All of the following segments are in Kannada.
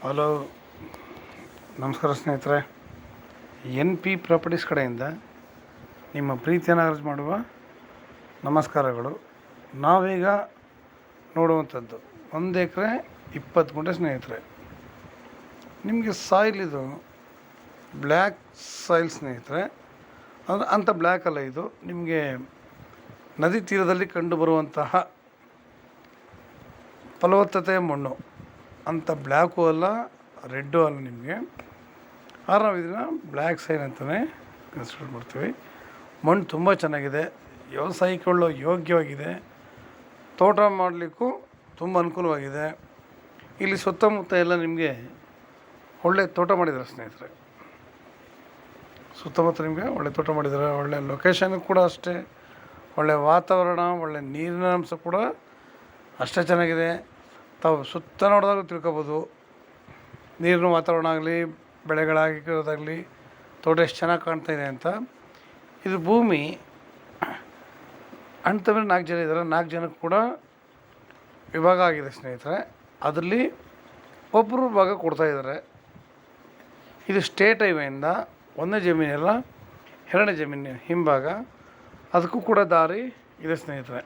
ಹಲೋ, ನಮಸ್ಕಾರ ಸ್ನೇಹಿತರೆ. NP ಪ್ರಾಪರ್ಟೀಸ್ ಕಡೆಯಿಂದ ನಿಮ್ಮ ಪ್ರೀತಿಯನ್ನು ಅರ್ಜಿ ಮಾಡುವ ನಮಸ್ಕಾರಗಳು. ನಾವೀಗ ನೋಡುವಂಥದ್ದು 1 ಎಕರೆ 20 ಗುಂಟೆ ಸ್ನೇಹಿತರೆ. ನಿಮಗೆ ಸಾಯಿಲ್ ಇದು ಬ್ಲ್ಯಾಕ್ ಸಾಯಿಲ್ ಸ್ನೇಹಿತರೆ. ಅದು ಅಂಥ ಬ್ಲ್ಯಾಕ್ ಅಲ್ಲ, ಇದು ನಿಮಗೆ ನದಿ ತೀರದಲ್ಲಿ ಕಂಡುಬರುವಂತಹ ಫಲವತ್ತತೆಯ ಮಣ್ಣು. ಅಂಥ ಬ್ಲ್ಯಾಕು ಅಲ್ಲ, ರೆಡ್ಡು ಅಲ್ಲ. ನಿಮಗೆ ನಾವು ಇದನ್ನು ಬ್ಲ್ಯಾಕ್ ಸೈನ್ ಅಂತಲೇ ಕನ್ಸಿಡರ್ ಮಾಡ್ತೀವಿ. ಮಣ್ಣು ತುಂಬ ಚೆನ್ನಾಗಿದೆ, ವ್ಯವಸಾಯಕ್ಕೆ ಯೋಗ್ಯವಾಗಿದೆ, ತೋಟ ಮಾಡಲಿಕ್ಕೂ ತುಂಬ ಅನುಕೂಲವಾಗಿದೆ. ಇಲ್ಲಿ ಸುತ್ತಮುತ್ತ ಎಲ್ಲ ನಿಮಗೆ ಒಳ್ಳೆ ತೋಟ ಮಾಡಿದ್ದಾರೆ ಸ್ನೇಹಿತರೆ. ಸುತ್ತಮುತ್ತ ನಿಮಗೆ ಒಳ್ಳೆ ತೋಟ ಮಾಡಿದ್ದಾರೆ. ಒಳ್ಳೆ ಲೊಕೇಶನ್ ಕೂಡ ಅಷ್ಟೇ, ಒಳ್ಳೆ ವಾತಾವರಣ, ಒಳ್ಳೆ ನೀರಿನ ಅಂಶ ಕೂಡ ಅಷ್ಟೇ ಚೆನ್ನಾಗಿದೆ. ತಾವು ಸುತ್ತ ನೋಡಿದಾಗ ತಿಳ್ಕೊಬೋದು, ನೀರಿನ ವಾತಾವರಣ ಆಗಲಿ, ಬೆಳೆಗಳಾಗಿರೋದಾಗಲಿ, ತೋಟ ಎಷ್ಟು ಚೆನ್ನಾಗಿ ಕಾಣ್ತಾಯಿದೆ ಅಂತ. ಇದು ಭೂಮಿ ಅಣ್ತಂದ್ರೆ 4 ಜನ ಇದ್ದಾರೆ. 4 ಜನಕ್ಕೆ ಕೂಡ ವಿಭಾಗ ಆಗಿದೆ ಸ್ನೇಹಿತರೆ. ಅದರಲ್ಲಿ ಒಬ್ಬರು ಭಾಗ ಕೊಡ್ತಾಯಿದ್ದಾರೆ. ಇದು ಸ್ಟೇಟ್ ಹೈವೇಯಿಂದ 1ನೇ ಜಮೀನೆಲ್ಲ 2ನೇ ಜಮೀನು ಹಿಂಭಾಗ, ಅದಕ್ಕೂ ಕೂಡ ದಾರಿ ಇದೆ ಸ್ನೇಹಿತರೆ.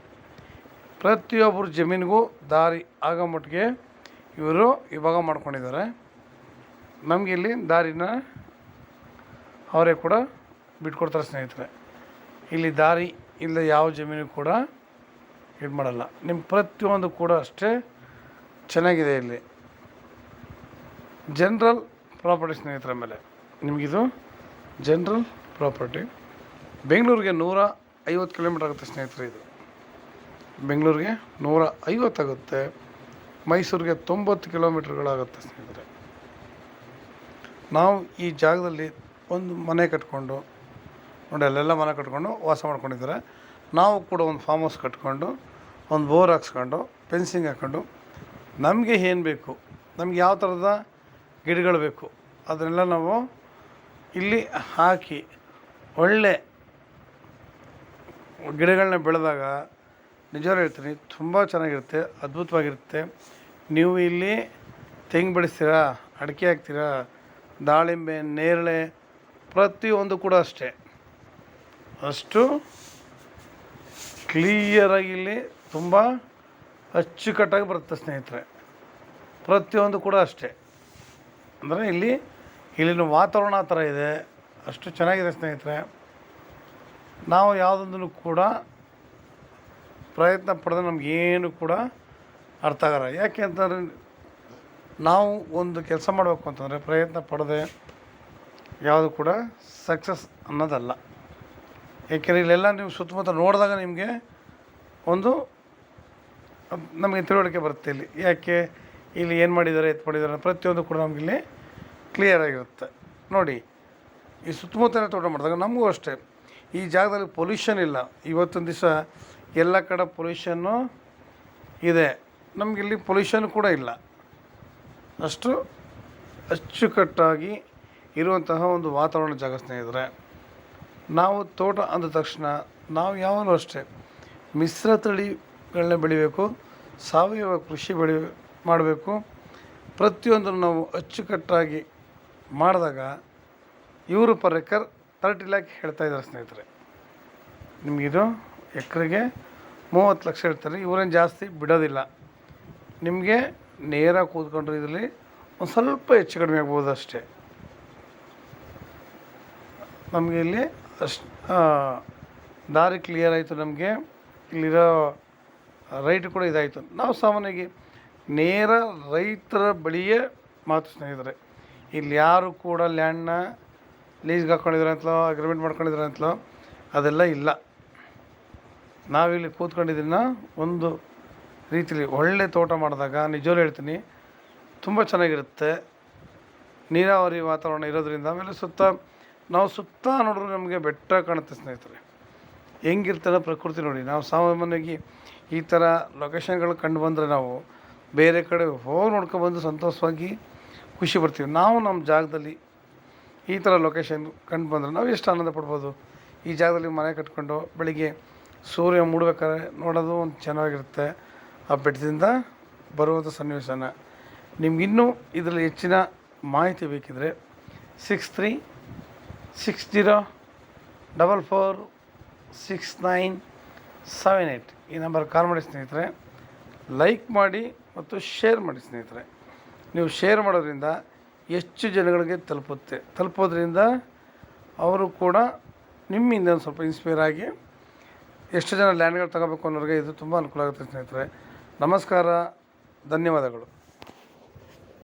ಪ್ರತಿಯೊಬ್ಬರು ಜಮೀನಿಗೂ ದಾರಿ ಆಗೋ ಮಟ್ಟಿಗೆ ಇವರು ವಿಭಾಗ ಮಾಡ್ಕೊಂಡಿದ್ದಾರೆ. ನಮಗೆ ಇಲ್ಲಿ ದಾರಿನ ಅವರೇ ಕೂಡ ಬಿಟ್ಕೊಡ್ತಾರೆ ಸ್ನೇಹಿತರೆ. ಇಲ್ಲಿ ದಾರಿ ಇಲ್ಲ ಯಾವ ಜಮೀನು ಕೂಡ ಇದು ಮಾಡಲ್ಲ. ನಿಮ್ಮ ಪ್ರತಿಯೊಂದು ಕೂಡ ಅಷ್ಟೇ ಚೆನ್ನಾಗಿದೆ. ಇಲ್ಲಿ ಜನರಲ್ ಪ್ರಾಪರ್ಟಿ ಸ್ನೇಹಿತರ ಮೇಲೆ ನಿಮಗಿದು ಜನರಲ್ ಪ್ರಾಪರ್ಟಿ. ಬೆಂಗಳೂರಿಗೆ 150 ಕಿಲೋಮೀಟ್ರ್ ಆಗುತ್ತೆ ಸ್ನೇಹಿತರೆ. ಇದು ಬೆಂಗಳೂರಿಗೆ 150 ಆಗುತ್ತೆ, ಮೈಸೂರಿಗೆ 90 ಕಿಲೋಮೀಟ್ರ್ಗಳಾಗುತ್ತೆ ಸ್ನೇಹಿತರೆ. ನಾವು ಈ ಜಾಗದಲ್ಲಿ ಒಂದು ಮನೆ ಕಟ್ಕೊಂಡು ನೋಡಿ, ಅಲ್ಲೆಲ್ಲ ಮನೆ ಕಟ್ಕೊಂಡು ವಾಸ ಮಾಡ್ಕೊಂಡಿದ್ದಾರೆ. ನಾವು ಕೂಡ ಒಂದು ಫಾರ್ಮ್ ಹೌಸ್ ಕಟ್ಕೊಂಡು, ಒಂದು ಬೋರ್ ಹಾಕ್ಸ್ಕೊಂಡು, ಫೆನ್ಸಿಂಗ್ ಹಾಕ್ಕೊಂಡು, ನಮಗೆ ಏನು ಬೇಕು, ನಮ್ಗೆ ಯಾವ ಥರದ ಗಿಡಗಳು ಬೇಕು ಅದನ್ನೆಲ್ಲ ನಾವು ಇಲ್ಲಿ ಹಾಕಿ ಒಳ್ಳೆ ಗಿಡಗಳನ್ನ ಬೆಳೆದಾಗ ನಿಜವಾಗ್ಲೂ ಹೇಳ್ತೀನಿ, ತುಂಬ ಚೆನ್ನಾಗಿರುತ್ತೆ, ಅದ್ಭುತವಾಗಿರುತ್ತೆ. ನೀವು ಇಲ್ಲಿ ತೆಂಗು ಬೆಳೆಸ್ತೀರಾ, ಅಡಿಕೆ ಹಾಕ್ತೀರಾ, ದಾಳಿಂಬೆ, ನೇರಳೆ, ಪ್ರತಿಯೊಂದು ಕೂಡ ಅಷ್ಟೇ ಅಷ್ಟು ಕ್ಲಿಯರಾಗಿ ಇಲ್ಲಿ ತುಂಬ ಅಚ್ಚುಕಟ್ಟಾಗಿ ಬರುತ್ತೆ ಸ್ನೇಹಿತರೆ. ಪ್ರತಿಯೊಂದು ಕೂಡ ಅಷ್ಟೇ. ಅಂದರೆ ಇಲ್ಲಿನ ವಾತಾವರಣ ಆ ಥರ ಇದೆ, ಅಷ್ಟು ಚೆನ್ನಾಗಿದೆ ಸ್ನೇಹಿತರೆ. ನಾವು ಯಾವುದೊಂದನ್ನು ಕೂಡ ಪ್ರಯತ್ನ ಪಡೆದ್ರೆ ನಮಗೇನು ಕೂಡ ಅರ್ಥ ಆಗಲ್ಲ. ಯಾಕೆ ಅಂತಂದರೆ ನಾವು ಒಂದು ಕೆಲಸ ಮಾಡಬೇಕು ಅಂತಂದರೆ ಪ್ರಯತ್ನ ಪಡದೆ ಯಾವುದು ಕೂಡ ಸಕ್ಸಸ್ ಅನ್ನೋದಲ್ಲ. ಏಕೆಂದರೆ ಇಲ್ಲೆಲ್ಲ ನೀವು ಸುತ್ತಮುತ್ತ ನೋಡಿದಾಗ ನಿಮಗೆ ಒಂದು ನಮಗೆ ತಿಳುವಳಿಕೆ ಬರುತ್ತೆ. ಯಾಕೆ ಇಲ್ಲಿ ಏನು ಮಾಡಿದ್ದಾರೆ, ಎತ್ತು ಮಾಡಿದ್ದಾರೆ, ಪ್ರತಿಯೊಂದು ಕೂಡ ನಮಗಿಲ್ಲಿ ಕ್ಲಿಯರಾಗಿರುತ್ತೆ. ನೋಡಿ, ಈ ಸುತ್ತಮುತ್ತ ತೋಟ ಮಾಡಿದಾಗ ನಮಗೂ ಅಷ್ಟೇ ಈ ಜಾಗದಲ್ಲಿ ಪೊಲ್ಯೂಷನ್ ಇಲ್ಲ. ಇವತ್ತೊಂದು ದಿವಸ ಎಲ್ಲ ಕಡೆ ಪೊಲ್ಯೂಷನ್ನು ಇದೆ, ನಮಗಿಲ್ಲಿ ಪೊಲ್ಯೂಷನ್ ಕೂಡ ಇಲ್ಲ. ಅಷ್ಟು ಅಚ್ಚುಕಟ್ಟಾಗಿ ಇರುವಂತಹ ಒಂದು ವಾತಾವರಣ ಜಾಗ ಸ್ನೇಹಿತರೆ. ನಾವು ತೋಟ ಅಂದ ತಕ್ಷಣ ನಾವು ಯಾವಾಗಲೂ ಅಷ್ಟೇ ಮಿಶ್ರ ತಳಿಗಳನ್ನ ಬೆಳಿಬೇಕು, ಸಾವಯವ ಕೃಷಿ ಮಾಡಬೇಕು. ಪ್ರತಿಯೊಂದನ್ನು ನಾವು ಅಚ್ಚುಕಟ್ಟಾಗಿ ಮಾಡಿದಾಗ ಇವರು ಪರ್ ಎಕರ್ 30 ಲ್ಯಾಕ್ ಹೇಳ್ತಾಯಿದ್ದಾರೆ ಸ್ನೇಹಿತರೆ. ನಿಮಗಿದು ಎಕರೆಗೆ 30 ಲಕ್ಷ ಹೇಳ್ತಾರೆ. ಇವರೇನು ಜಾಸ್ತಿ ಬಿಡೋದಿಲ್ಲ. ನಿಮಗೆ ನೇರ ಕೂತ್ಕೊಂಡ್ರೆ ಇದರಲ್ಲಿ ಒಂದು ಸ್ವಲ್ಪ ಹೆಚ್ಚು ಕಡಿಮೆ ಆಗ್ಬೋದು ಅಷ್ಟೇ. ನಮಗೆ ಇಲ್ಲಿ ದಾರಿ ಕ್ಲಿಯರ್ ಆಯಿತು, ನಮಗೆ ಇಲ್ಲಿರೋ ರೈಟ್ ಕೂಡ ಇದಾಯಿತು. ನಾವು ಸಾಮಾನ್ಯವಾಗಿ ನೇರ ರೈತರ ಬಳಿಯೇ ಮಾತು ಸ್ನೇಹಿತರೆ. ಇಲ್ಲಿ ಯಾರು ಕೂಡ ಲ್ಯಾಂಡ್ನ ಲೀಸ್ಗೆ ಹಾಕ್ಕೊಂಡಿದ್ದಾರೆ ಅಂತಲೋ, ಅಗ್ರಿಮೆಂಟ್ ಮಾಡ್ಕೊಂಡಿದ್ದಾರೆ ಅಂತಲೋ ಅದೆಲ್ಲ ಇಲ್ಲ. ನಾವಿಲ್ಲಿ ಕೂತ್ಕೊಂಡಿದ್ದನ್ನು ಒಂದು ರೀತಿಯಲ್ಲಿ ಒಳ್ಳೆ ತೋಟ ಮಾಡಿದಾಗ ನಿಜವಾಗ್ಲೂ ಹೇಳ್ತೀನಿ ತುಂಬ ಚೆನ್ನಾಗಿರುತ್ತೆ. ನೀರಾವರಿ ವಾತಾವರಣ ಇರೋದ್ರಿಂದ, ಆಮೇಲೆ ನಾವು ಸುತ್ತ ನೋಡಿದ್ರೆ ನಮಗೆ ಬೆಟ್ಟ ಕಾಣುತ್ತೆ ಸ್ನೇಹಿತರೆ. ಹೆಂಗಿರ್ತಾರೆ ಪ್ರಕೃತಿ ನೋಡಿ. ನಾವು ಸಾಮಾನ್ಯವಾಗಿ ಈ ಥರ ಲೊಕೇಶನ್ಗಳು ಕಂಡು ಬಂದರೆ ನಾವು ಬೇರೆ ಕಡೆ ಹೋಗಿ ನೋಡ್ಕೊಬಂದು ಸಂತೋಷವಾಗಿ ಖುಷಿ ಬರ್ತೀವಿ. ನಾವು ನಮ್ಮ ಜಾಗದಲ್ಲಿ ಈ ಥರ ಲೊಕೇಶನ್ ಕಂಡು ಬಂದರೆ ನಾವು ಎಷ್ಟು ಆನಂದ ಪಡ್ಬೋದು. ಈ ಜಾಗದಲ್ಲಿ ಮನೆ ಕಟ್ಕೊಂಡು ಬೆಳಿಗ್ಗೆ ಸೂರ್ಯ ಮೂಡಬೇಕಾದ್ರೆ ನೋಡೋದು ಒಂದು ಚೆನ್ನಾಗಿರುತ್ತೆ. ಆ ಬೆಟ್ಟದಿಂದ ಬರುವಂಥ ಸನ್ನಿವೇಶನ ನಿಮಗಿನ್ನೂ ಇದರಲ್ಲಿ ಹೆಚ್ಚಿನ ಮಾಹಿತಿ ಬೇಕಿದ್ದರೆ 6360446978 ಈ ನಂಬರ್ ಕಾಲ್ ಮಾಡಿ ಸ್ನೇಹಿತರೆ. ಲೈಕ್ ಮಾಡಿ ಮತ್ತು ಶೇರ್ ಮಾಡಿ ಸ್ನೇಹಿತರೆ. ನೀವು ಶೇರ್ ಮಾಡೋದ್ರಿಂದ ಹೆಚ್ಚು ಜನಗಳಿಗೆ ತಲುಪೋದ್ರಿಂದ ಅವರು ಕೂಡ ನಿಮ್ಮಿಂದ ಒಂದು ಸ್ವಲ್ಪ ಇನ್ಸ್ಪೈರ್ ಆಗಿ ಎಷ್ಟು ಜನ ಲ್ಯಾಂಡ್ಗಳು ತಗೋಬೇಕು ಅನ್ನೋರಿಗೆ ಇದು ತುಂಬ ಅನುಕೂಲ ಆಗುತ್ತೆ ಸ್ನೇಹಿತರೆ. ನಮಸ್ಕಾರ, ಧನ್ಯವಾದಗಳು.